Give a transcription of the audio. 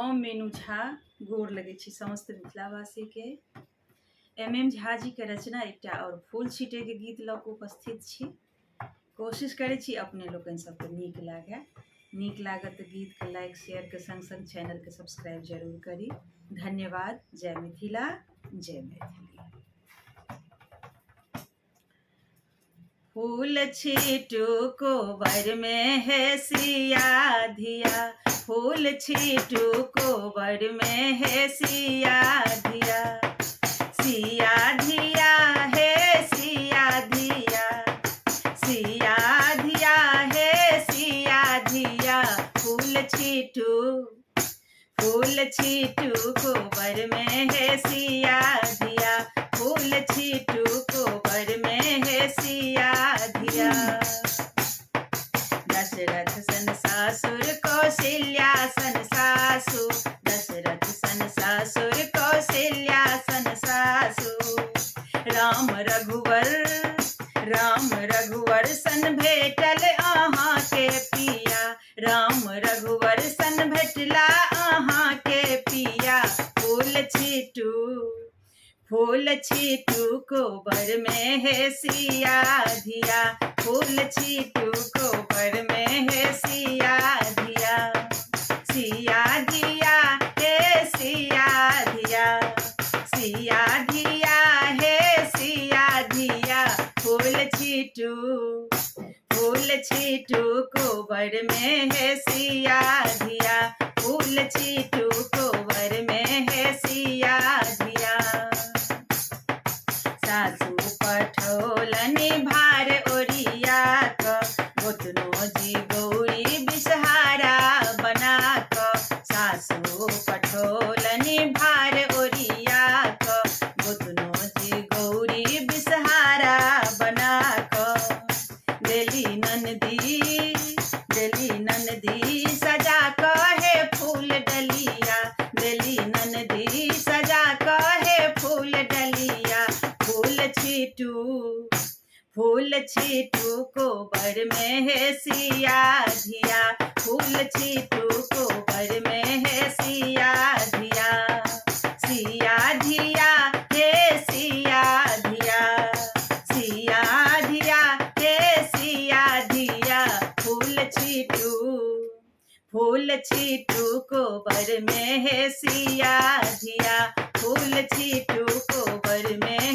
हम मीनू झा गोर लगे छी समस्त मिथिलावासी के। MM झा जी के रचना एकटा और फूल छीटे के गीत लऽ कऽ उपस्थित छी। कोशिश करै छी अपने लोकनि सबके नीक लागे। नीक लागत तऽ गीत के लाइक शेयर के संग संग चैनल के सब्सक्राइब जरूर करी। धन्यवाद। जय मिथिला, जय मैथिली। फूल छीटू कोबर में है सिया धिया, फूल छीटू कोबर में है सिया धिया, सिया धिया है सिया धिया, सिया धिया है सिया धिया। फूल छीटू कोबर में है सिया धिया, फूल छीटू कोबर में है सिया धिया। दशरथ सन सासुर कौशल्या सन सासु, दशरथ सन सासुर कौशल्या सन सासु। राम रघुवर सन भेटल अहाँ के पिया, राम रघुवर सन भेटला अहाँ के पिया। फूल छीटू कोबर में है सिया धिया, फूल छीटू कोबर में है सिया धिया, सिया धिया है सिया धिया, सिया धिया है सिया धिया। फूल छीटू कोबर में है सिया धिया, फूल छीटू कोबर में है सिया धिया। सासू पठौलनि भार ओरिया क, गोतनो जी गौरी बिसहारा बना क। सासू पठौलनि भार ओरिया क, गोतनो जी गौरी बिसहारा बना क। देली ननदी सजा क है फूल डलिया, देली ननदी सजा क है फूल डलिया। फूल छीटू कोबर में है सिया धिया, फूल छीटू कोबर में है सिया धिया, सिया धिया है सिया धिया, सिया धिया है सिया धिया। फूल छीटू कोबर में है सिया धिया, फूल छीटू कोबर में